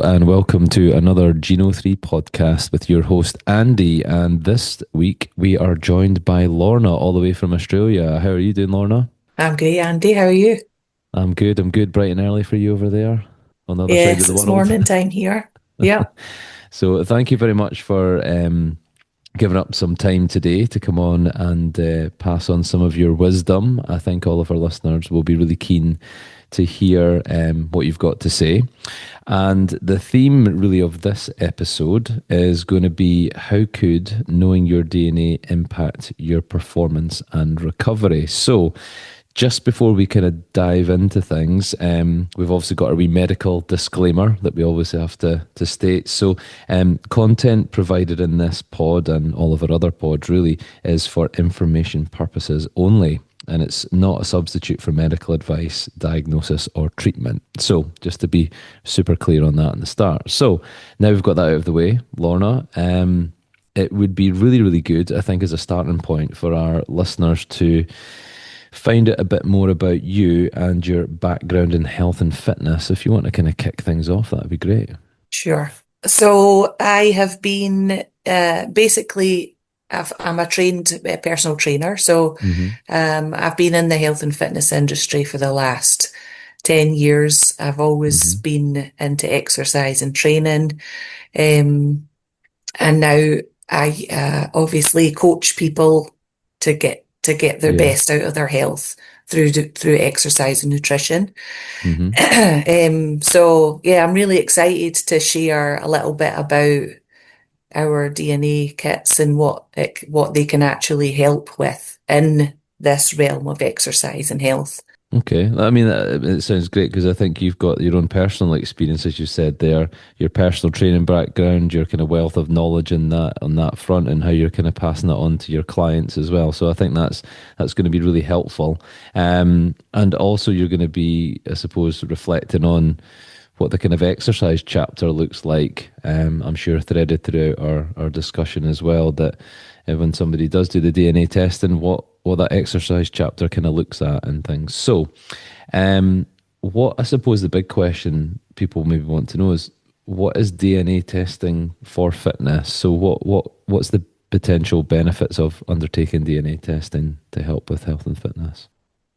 and welcome to another Geno 3 podcast with your host Andy. And this week we are joined by Lorna, all the way from Australia. How are you doing, Lorna? I'm great, Andy. How are you? I'm good. I'm good. Bright and early for you over there on the other side of Yes, the it's world. morning time here. Yeah, So, thank you very much for giving up some time today to come on and pass on some of your wisdom. I think all of our listeners will be really keen to hear what you've got to say. And the theme really of this episode is going to be how could knowing your DNA impact your performance and recovery? So, just before we kind of dive into things, we've obviously got a wee medical disclaimer that we always have to state. So, content provided in this pod and all of our other pods really is for information purposes only. And it's not a substitute for medical advice, diagnosis, or treatment. So, just to be super clear on that in the start. So, now we've got that out of the way, Lorna, it would be really, really good, I think, as a starting point for our listeners to find out a bit more about you and your background in health and fitness. If you want to kind of kick things off, that'd be great. sure. So I have been basically, I'm a trained personal trainer. So Hmm. I've been in the health and fitness industry for the last 10 years. I've always Hmm. been into exercise and training. Um, and now I obviously coach people to get their Yeah. best out of their health through exercise and nutrition. Hmm. So yeah, I'm really excited to share a little bit about our DNA kits and what they can actually help with in this realm of exercise and health. Okay. I mean, it sounds great because I think you've got your own personal experience, as you said there, your personal training background, your kind of wealth of knowledge in that on that front, and how you're kind of passing that on to your clients as well. So I think that's going to be really helpful. And also you're going to be, I suppose, reflecting on what the kind of exercise chapter looks like. I'm sure threaded throughout our discussion as well that when somebody does do the DNA testing, what that exercise chapter kind of looks at and things. So, what I suppose the big question people maybe want to know is what is DNA testing for fitness? So, what's the potential benefits of undertaking DNA testing to help with health and fitness?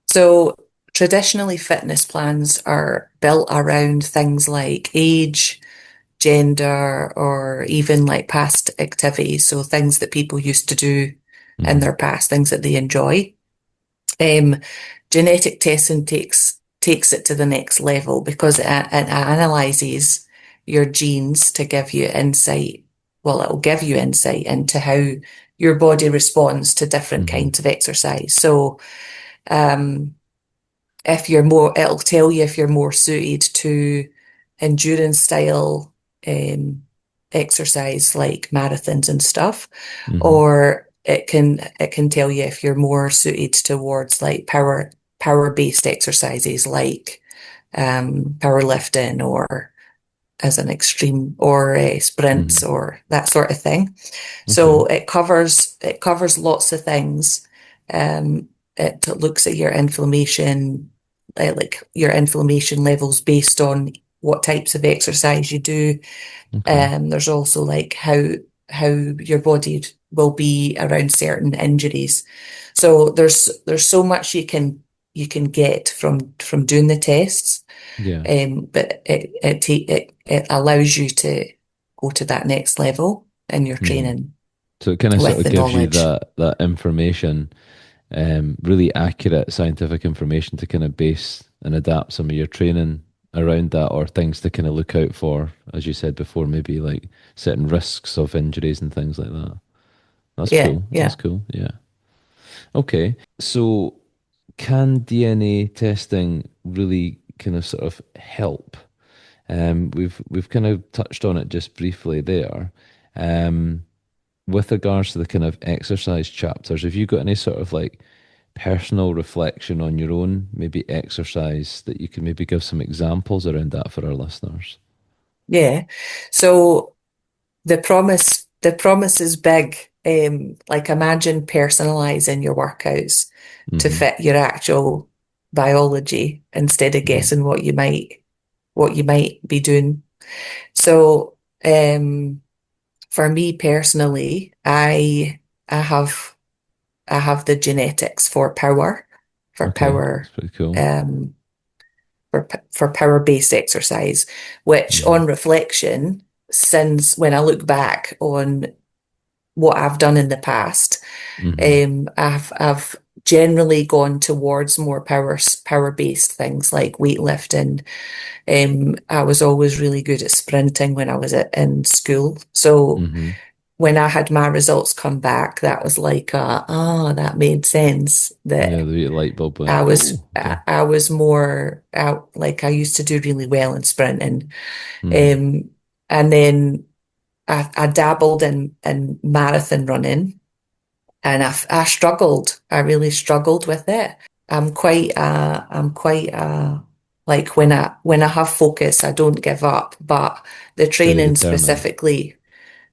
So traditionally, fitness plans are built around things like age, gender, or even like past activities. So things that people used to do in Hmm. their past, things that they enjoy. Um, Genetic testing takes it to the next level because it analyzes your genes to give you insight. Well, it'll give you insight into how your body responds to different Hmm. kinds of exercise. So, um, if you're more, it'll tell you if you're more suited to endurance style exercise like marathons and stuff, Hmm. or it can tell you if you're more suited towards like power based exercises like powerlifting or as an extreme or sprints Hmm. or that sort of thing. Okay. So it covers lots of things. It looks at your inflammation, like your inflammation levels based on what types of exercise you do. Okay. There's also like how your body will be around certain injuries. So there's so much you can get from doing the tests. Yeah. But it allows you to go to that next level in your Hmm. training So it kind of sort with of the gives you knowledge. that information, really accurate scientific information to kind of base and adapt some of your training around that, or things to kind of look out for, as you said before, maybe like certain risks of injuries and things like that. That's Yeah, cool. That's yeah. cool. Yeah. Okay. So can DNA testing really kind of sort of help? We've kind of touched on it just briefly there. Um, with regards to the kind of exercise chapters, have you got any sort of like personal reflection on your own, maybe exercise that you can maybe give some examples around that for our listeners? Yeah. So the promise is big. Like imagine personalizing your workouts to Hmm. fit your actual biology instead of Yeah. guessing what you might be doing. So, for me personally, I have I have the genetics for Okay, that's power, pretty cool. um, for power-based exercise, which Hmm. on reflection, since when I look back on what I've done in the past, Hmm. I've generally gone towards more power-based things like weightlifting. I was always really good at sprinting when I was in school. So Hmm. when I had my results come back, that was like, that made sense Yeah, that the light bulb went, oh, okay. I was more out, like I used to do really well in sprinting. Hmm. Um, and then I dabbled in marathon running and I struggled. I really struggled with it. I'm quite, like when I have focus, I don't give up, but the Very training determined. specifically,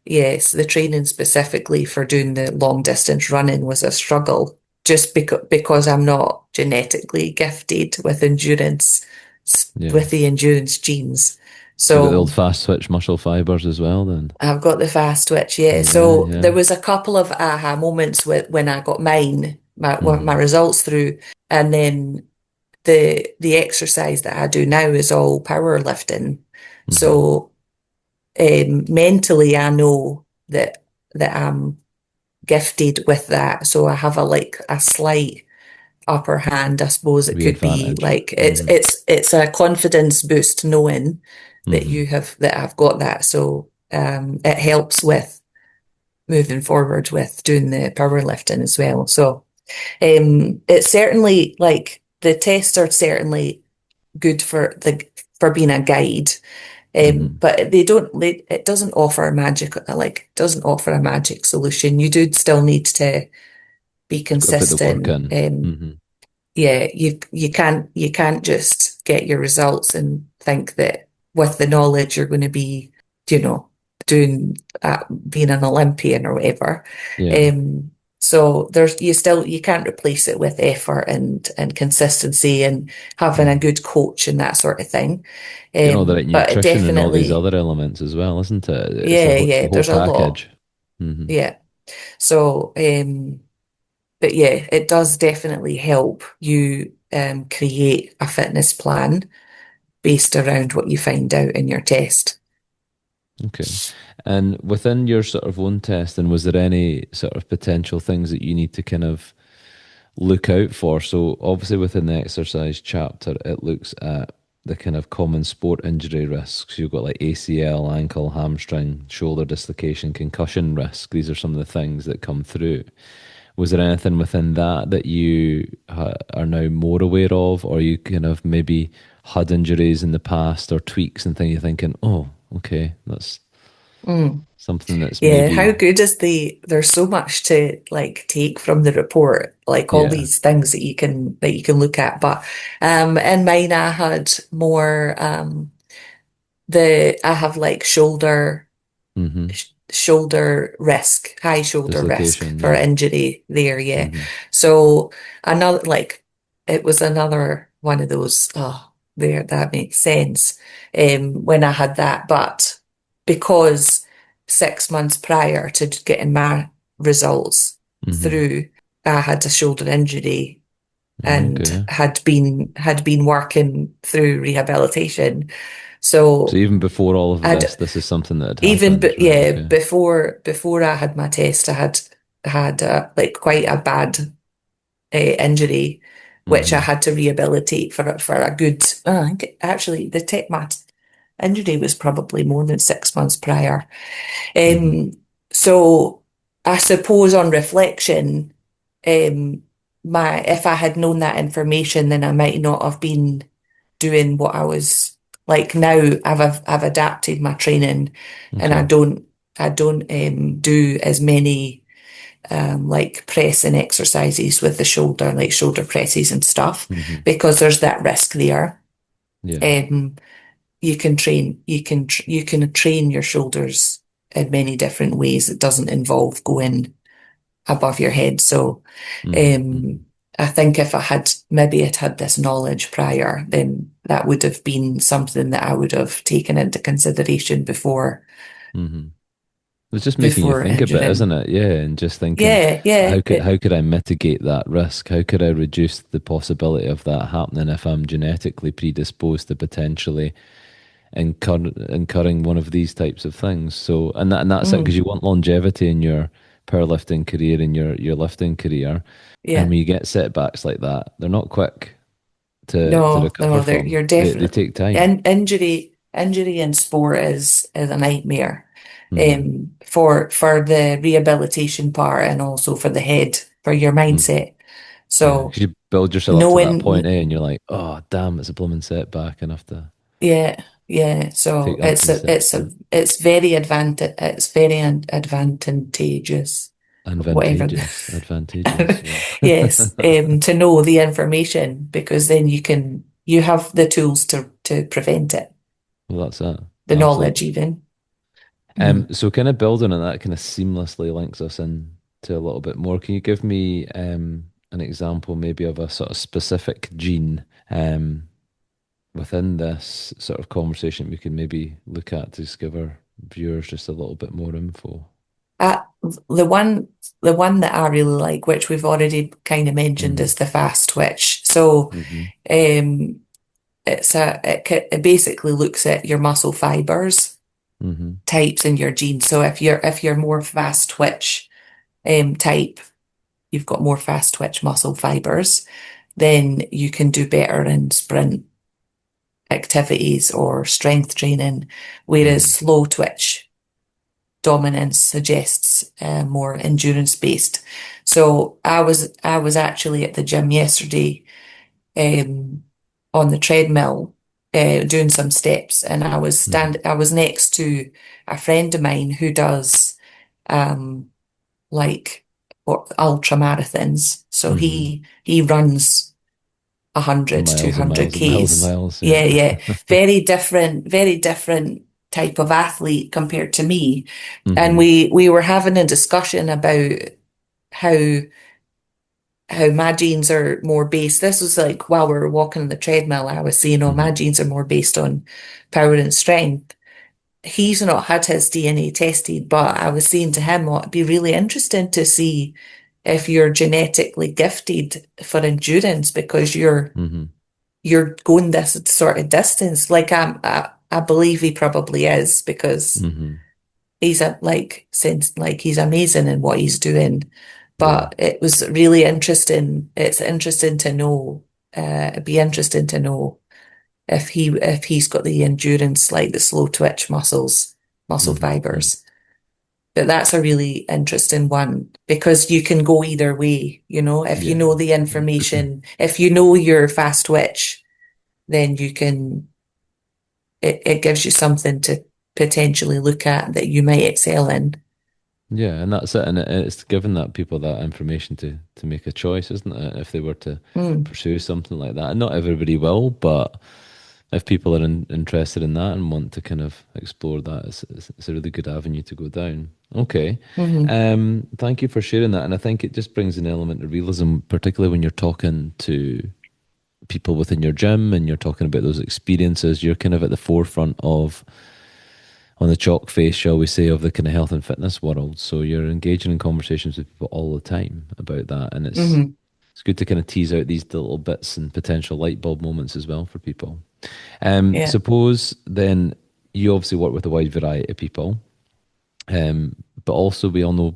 yes, the training specifically for doing the long distance running was a struggle just because I'm not genetically gifted with endurance, Yeah. with the endurance genes. So you got the old So fast twitch muscle fibers as well then? I've got the fast twitch, yeah. Yeah, So yeah. there was a couple of aha moments when I got my Hmm. results through, and then the exercise that I do now is all powerlifting. Hmm. So mentally, I know that I'm gifted with that. So I have a slight upper hand, I suppose it The could be advantage. like Hmm. it's a confidence boost knowing Hmm. that I've got that. So it helps with moving forward with doing the powerlifting as well. So it's certainly like the tests are certainly good for being a guide. Hmm. But it doesn't offer a magic, like, doesn't offer a magic solution. You do still need to be Got to put the work consistent. in. Hmm. Yeah, you can't just get your results and think that with the knowledge you're going to be, you know, doing being an Olympian or whatever. Yeah. Um, so you can't replace it with effort and consistency and having a Hmm. good coach and that sort of thing. Getting all the right But it nutrition and all these definitely, other elements as well, isn't it? yeah, It's the yeah, whole there's a lot. package. Hmm. Yeah. So, but yeah, it does definitely help you create a fitness plan based around what you find out in your test. Okay. And within your sort of own testing, was there any sort of potential things that you need to kind of look out for? So obviously within the exercise chapter, it looks at the kind of common sport injury risks. You've got like ACL, ankle, hamstring, shoulder dislocation, concussion risk. These are some of the things that come through. Was there anything within that that you are now more aware of, or you kind of maybe had injuries in the past or tweaks and things you're thinking, oh, okay, that's Mm. something that's Yeah, how maybe, good is there's so much to like take from the report, like all yeah. these things that you can look at. But in mine I had more the I have like Hmm. shoulder risk, high shoulder risk Dislocation, for yeah. injury there, yeah. Hmm. So another like it was another one of those, there that makes sense. When I had that, but because 6 months prior to getting my results Hmm. through, I had a shoulder injury and Okay. had been working through rehabilitation. So So even before all of I'd this is something that had even happened, but right? yeah, Okay. before I had my test, I had like quite a bad injury, which I Hmm. had to rehabilitate for a good. I think actually my injury was probably more than 6 months prior. Hmm. Um, so I suppose on reflection, um, my if I had known that information, then I might not have been doing what I was like now. I've adapted my training, and Okay. I don't do as many like pressing exercises with the shoulder, like shoulder presses and stuff, Hmm. because there's that risk there. Yeah. Um, you can train your shoulders in many different ways that doesn't involve going above your head. So Hmm. Hmm. um, I think if I had maybe had this knowledge prior, then that would have been something that I would have taken into consideration hmm It's just making you before think a bit, injuring. isn't it? Yeah, and just thinking, Yeah, yeah, how could I mitigate that risk? How could I reduce the possibility of that happening if I'm genetically predisposed to potentially incurring one of these types of things? So, and that's it, because mm, you want longevity in your powerlifting career and your lifting career. And yeah. when you get setbacks like that, they're not quick to No, recover no, from. you're They definitely take time. injury in sport is a nightmare. hmm For the rehabilitation part and also for the head, for your hmm mindset. Yeah, So because you build yourself up to that point, knowing, eh? And you're like, oh, damn, it's a blooming setback, and I have to yeah, yeah. take So that reset. Yeah. it's very advantageous, whatever. Advantageous. Yeah. Yes, to know the information because then you have the tools to prevent it, Well, that's it. the knowledge Absolutely. even. Mm. So kind of building on that kind of seamlessly links us in to a little bit more. Can you give me an example maybe of a sort of specific gene within this sort of conversation we can maybe look at to just give our viewers just a little bit more info? Uh, the one the one that I really like, which we've already kind of mentioned, Mm-hmm. is the fast twitch. So Mm-hmm. um, it basically looks at your muscle fibers Mm-hmm. types in your genes. So if you're more fast twitch type, you've got more fast twitch muscle fibers, then you can do better in sprint activities or strength training, whereas Mm-hmm. slow twitch dominance suggests more endurance based. So I was actually at the gym yesterday um, on the treadmill doing some steps, and Mm-hmm. I was next to a friend of mine who does um, like ultra marathons. So Mm-hmm. he runs 100, Miles and 200 miles and miles and Ks. miles. Yeah. Yeah, yeah. Very different type of athlete compared to me. And Mm-hmm. we were having a discussion about how how my genes are more based. This was like while we were walking on the treadmill, I was saying, oh, my Mm-hmm. genes are more based on power and strength. He's not had his DNA tested, but I was saying to him, well, it'd be really interesting to see if you're genetically gifted for endurance because Mm-hmm. you're going this sort of distance. Like I believe he probably is because Mm-hmm. he's he's amazing in what he's doing. Yeah. But it was really interesting. It's interesting to know. It'd be interesting to know if he's got the endurance, like the slow twitch muscle Mm-hmm. Mm-hmm. fibers. But that's a really interesting one because you can go either way, if you Yeah. know the information, if you know your fast twitch, then it gives you something to potentially look at that you might excel in. Yeah, and that's it. And it's giving that people that information to make a choice, isn't it? If they were to Mm, pursue something like that. And not everybody will, but if people are interested in that and want to kind of explore that, it's a really good avenue to go down. Okay. hmm Thank you for sharing that. And I think it just brings an element of realism, particularly when you're talking to people within your gym and you're talking about those experiences. You're kind of at the forefront of on the chalk face, shall we say, of the kind of health and fitness world. So you're engaging in conversations with people all the time about that, and hmm it's good to kind of tease out these little bits and potential light bulb moments as well for people. Yeah. Suppose then you obviously work with a wide variety of people, but also we all know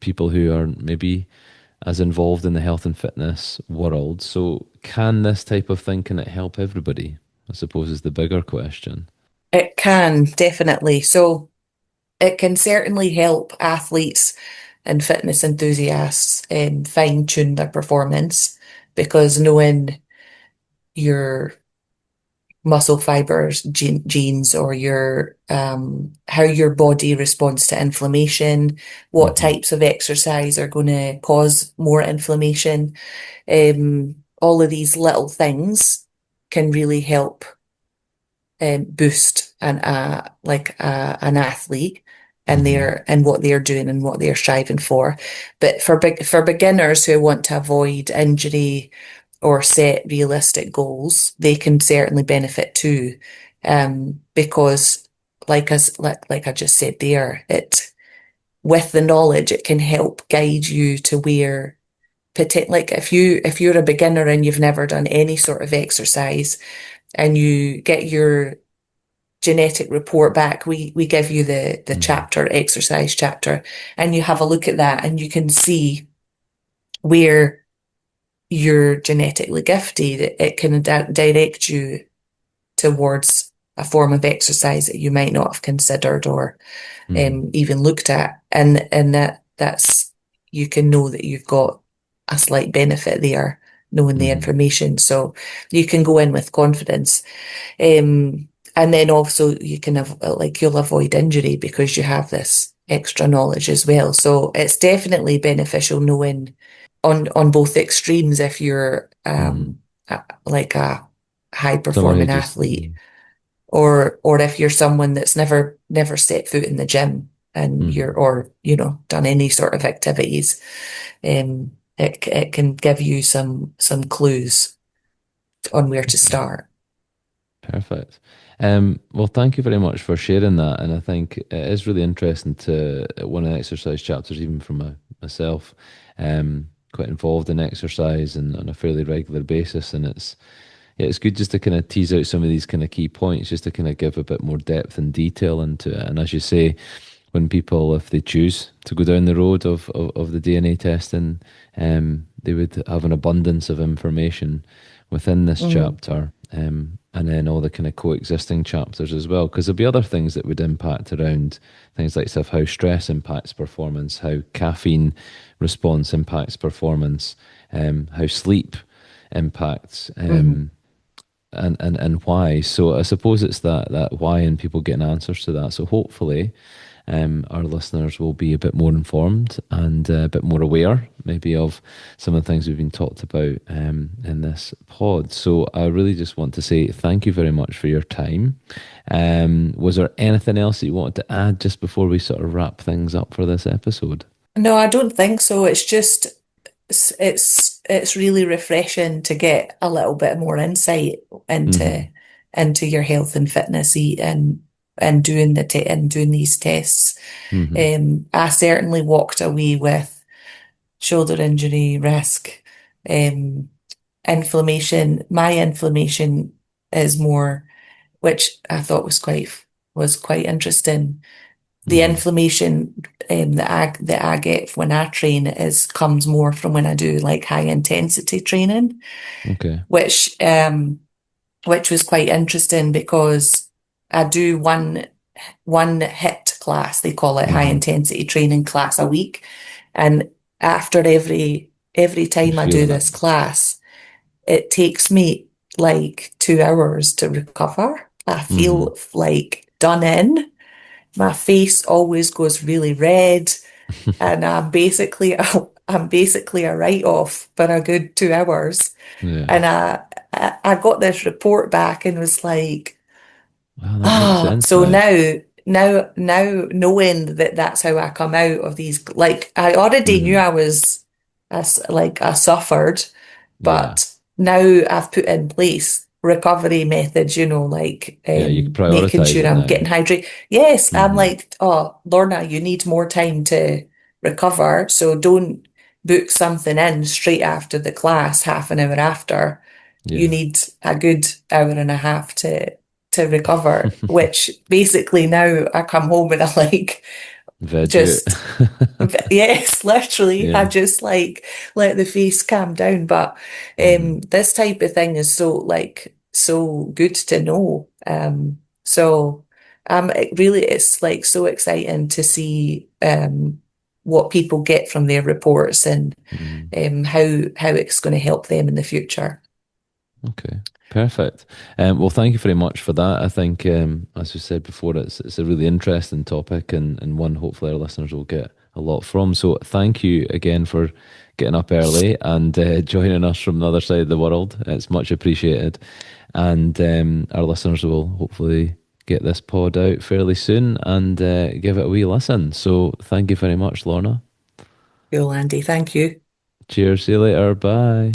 people who are maybe as involved in the health and fitness world. So can this type of thing, can it help everybody? I suppose is the bigger question. It can definitely. So it can certainly help athletes and fitness enthusiasts fine tune their performance because knowing your muscle fibers, genes, or your how your body responds to inflammation, what hmm types of exercise are going to cause more inflammation. All of these little things can really help boost an athlete and hmm their and what they're doing and what they're striving for. But for beginners who want to avoid injury or set realistic goals, they can certainly benefit too. Because like I just said there, it with the knowledge, it can help guide you to where like if you're a beginner and you've never done any sort of exercise and you get your genetic report back, we give you the Hmm. chapter, exercise chapter, and you have a look at that and you can see where you're genetically gifted. It can direct you towards a form of exercise that you might not have considered or Hmm. even looked at, and that's you can know that you've got a slight benefit there, knowing the Hmm. information, so you can go in with confidence. And then also you can have like you'll avoid injury because you have this extra knowledge as well. So it's definitely beneficial knowing on both extremes if you're Hmm. like a high Someone who performing just, athlete or if you're someone that's never set foot in the gym and you're mhm. or done any sort of activities, it can give you some clues on where to Okay. start. Perfect. Well, thank you very much for sharing that. And I think it is really interesting to one of the exercise chapters, even from myself, quite involved in exercise and on a fairly regular basis. And yeah, it's good just to kind of tease out some of these kind of key points, just to kind of give a bit more depth and detail into it. And as you say, when people, if they choose to go down the road of the DNA testing, they would have an abundance of information within this Mm, chapter, and then all the kind of coexisting chapters as well, because there'll be other things that would impact around things like stuff, how stress impacts performance, how caffeine response impacts performance, how sleep impacts. mhm. And why. So I suppose it's that why and people getting answers to that. So hopefully, our listeners will be a bit more informed and a bit more aware, maybe, of some of the things we've been talked about in this pod. So I really just want to say thank you very much for your time. Was there anything else that you wanted to add just before we sort of wrap things up for this episode? No, I don't think so. It's just it's really refreshing to get a little bit more insight Hmm. into your health and fitness and doing and doing these tests. Hmm. I certainly walked away with shoulder injury risk, um, inflammation. My inflammation is more, which I thought was quite interesting. The Hmm. inflammation that I get when I train is comes more from when I do like high intensity training, Okay. which um which was quite interesting because I do one HIIT class, they call it high Hmm. intensity training class a week. And after every You're time I do feeling it. this class, it takes me like 2 hours to recover. I Hmm. feel like done in. My face always goes really red, and I'm basically a write-off for a good 2 hours. Yeah. And I got this report back and was like, Well, that makes sense so now. now knowing that that's how I come out of these, like I already knew Hmm. I was, like I suffered, Yeah. but now I've put in place recovery methods, like Yeah. You can making prioritize sure it I'm now. getting hydrated. Yes, I'm Hmm. like, oh, Lorna, you need more time to recover, so don't book something in straight after the class, half an hour after. You Yeah. need a good hour and a half to recover, which basically now I come home and I like Veg just out. yes, literally. I Yeah. just like let the face calm down. But Hmm. this type of thing is so good to know. So it really it's like so exciting to see what people get from their reports and Hmm. how it's going to help them in the future. Okay. Perfect. Well, thank you very much for that. I think, as we said before, it's a really interesting topic and one hopefully our listeners will get a lot from. So thank you again for getting up early and joining us from the other side of the world. It's much appreciated. And our listeners will hopefully get this pod out fairly soon and give it a wee listen. So thank you very much, Lorna. Cool, Andy. Thank you. Cheers. See you later. Bye.